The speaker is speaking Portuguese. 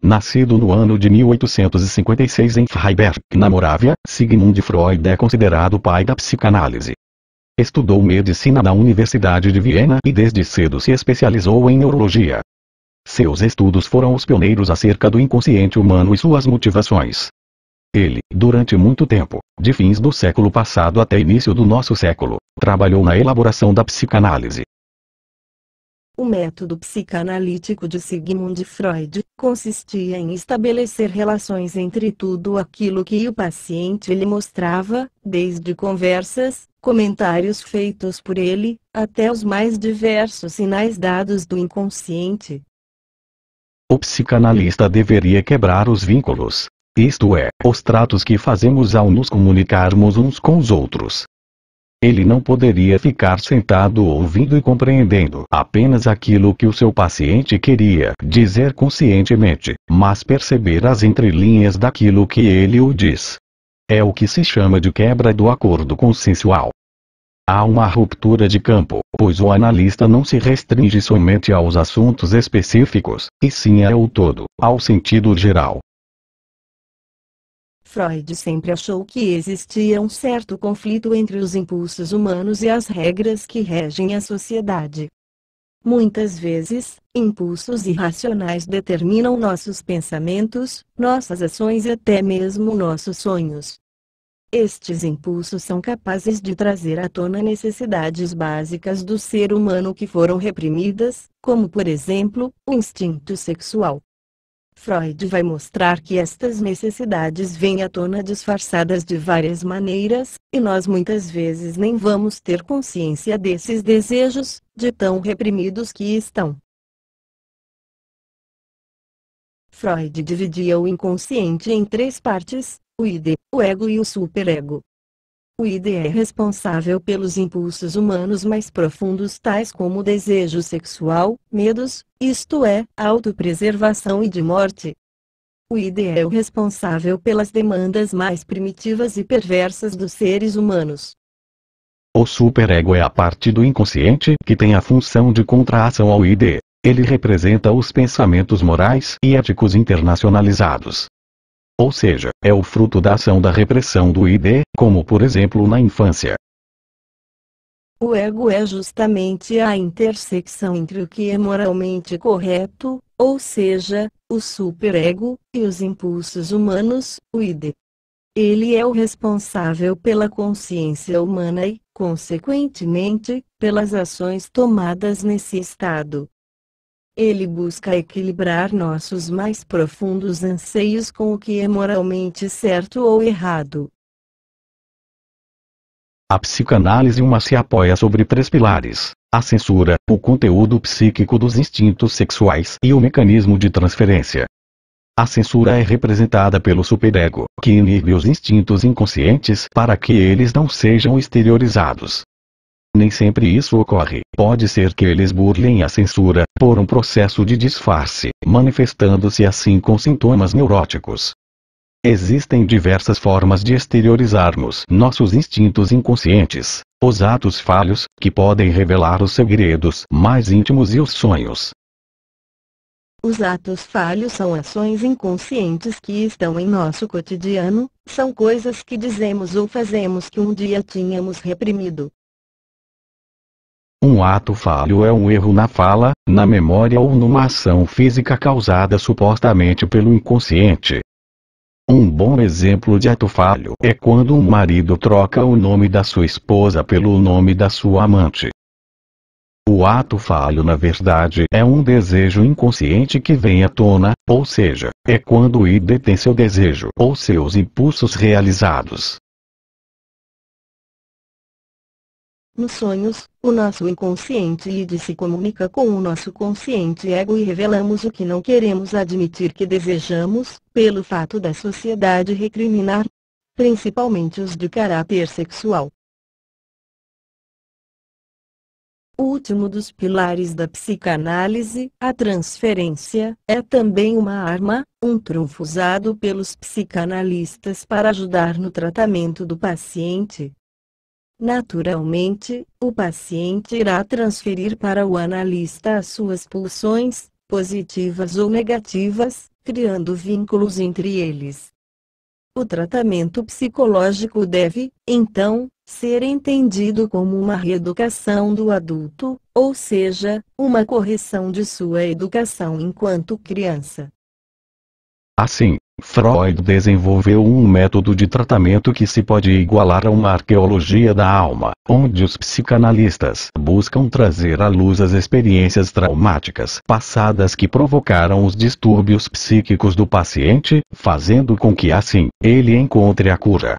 Nascido no ano de 1856 em Freiberg, na Morávia, Sigmund Freud é considerado o pai da psicanálise. Estudou medicina na Universidade de Viena e desde cedo se especializou em neurologia. Seus estudos foram os pioneiros acerca do inconsciente humano e suas motivações. Ele, durante muito tempo, de fins do século passado até início do nosso século, trabalhou na elaboração da psicanálise. O método psicanalítico de Sigmund Freud consistia em estabelecer relações entre tudo aquilo que o paciente lhe mostrava, desde conversas, comentários feitos por ele, até os mais diversos sinais dados do inconsciente. O psicanalista deveria quebrar os vínculos, isto é, os tratos que fazemos ao nos comunicarmos uns com os outros. Ele não poderia ficar sentado ouvindo e compreendendo apenas aquilo que o seu paciente queria dizer conscientemente, mas perceber as entrelinhas daquilo que ele o diz. É o que se chama de quebra do acordo consensual. Há uma ruptura de campo, pois o analista não se restringe somente aos assuntos específicos, e sim ao todo, ao sentido geral. Freud sempre achou que existia um certo conflito entre os impulsos humanos e as regras que regem a sociedade. Muitas vezes, impulsos irracionais determinam nossos pensamentos, nossas ações e até mesmo nossos sonhos. Estes impulsos são capazes de trazer à tona necessidades básicas do ser humano que foram reprimidas, como por exemplo, o instinto sexual. Freud vai mostrar que estas necessidades vêm à tona disfarçadas de várias maneiras, e nós muitas vezes nem vamos ter consciência desses desejos, de tão reprimidos que estão. Freud dividia o inconsciente em três partes: o id, o ego e o superego. O id é responsável pelos impulsos humanos mais profundos, tais como o desejo sexual, medos, isto é, autopreservação e de morte. O id é o responsável pelas demandas mais primitivas e perversas dos seres humanos. O superego é a parte do inconsciente que tem a função de contração ao id. Ele representa os pensamentos morais e éticos internacionalizados. Ou seja, é o fruto da ação da repressão do id, como por exemplo na infância. O ego é justamente a intersecção entre o que é moralmente correto, ou seja, o superego, e os impulsos humanos, o id. Ele é o responsável pela consciência humana e, consequentemente, pelas ações tomadas nesse estado. Ele busca equilibrar nossos mais profundos anseios com o que é moralmente certo ou errado. A psicanálise se apoia sobre três pilares: a censura, o conteúdo psíquico dos instintos sexuais e o mecanismo de transferência. A censura é representada pelo superego, que inibe os instintos inconscientes para que eles não sejam exteriorizados. Nem sempre isso ocorre. Pode ser que eles burlem a censura, por um processo de disfarce, manifestando-se assim com sintomas neuróticos. Existem diversas formas de exteriorizarmos nossos instintos inconscientes, os atos falhos, que podem revelar os segredos mais íntimos e os sonhos. Os atos falhos são ações inconscientes que estão em nosso cotidiano, são coisas que dizemos ou fazemos que um dia tínhamos reprimido. Um ato falho é um erro na fala, na memória ou numa ação física causada supostamente pelo inconsciente. Um bom exemplo de ato falho é quando um marido troca o nome da sua esposa pelo nome da sua amante. O ato falho na verdade é um desejo inconsciente que vem à tona, ou seja, é quando o id tem seu desejo ou seus impulsos realizados. Nos sonhos, o nosso inconsciente id se comunica com o nosso consciente ego e revelamos o que não queremos admitir que desejamos, pelo fato da sociedade recriminar, principalmente os de caráter sexual. O último dos pilares da psicanálise, a transferência, é também uma arma, um trunfo usado pelos psicanalistas para ajudar no tratamento do paciente. Naturalmente, o paciente irá transferir para o analista as suas pulsões, positivas ou negativas, criando vínculos entre eles. O tratamento psicológico deve, então, ser entendido como uma reeducação do adulto, ou seja, uma correção de sua educação enquanto criança. Assim, Freud desenvolveu um método de tratamento que se pode igualar a uma arqueologia da alma, onde os psicanalistas buscam trazer à luz as experiências traumáticas passadas que provocaram os distúrbios psíquicos do paciente, fazendo com que assim, ele encontre a cura.